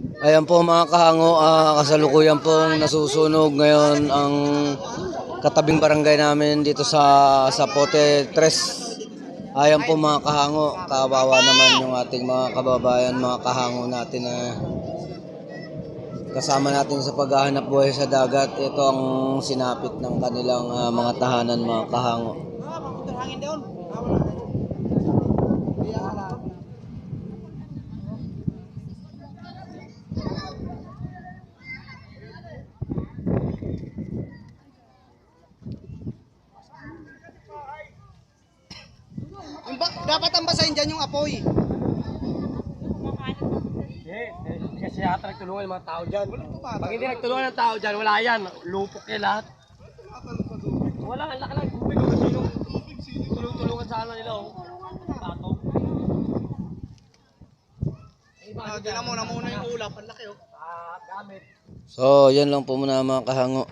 Ayan po mga kahango, kasalukuyan pong nasusunog ngayon ang katabing barangay namin dito sa Pote 3. Ayan po mga kahango, kawawa naman yung ating mga kababayan, mga kahango natin na kasama natin sa paghahanap buhay sa dagat. Ito ang sinapit ng kanilang mga tahanan, mga kahango. Dapat ang basahin dyan yung apoy. Kasi yata nagtulungan yung mga tao dyan. Pag hindi nagtulungan ng tao dyan, wala yan. Lupok yan lahat. Wala, ang laki lang. Tubig o sino. Tulong-tulungan sana nila. Tato. Tingnan mo na muna yung ulap. Ang laki oh. Gamit. So, yan lang po muna mga kahango.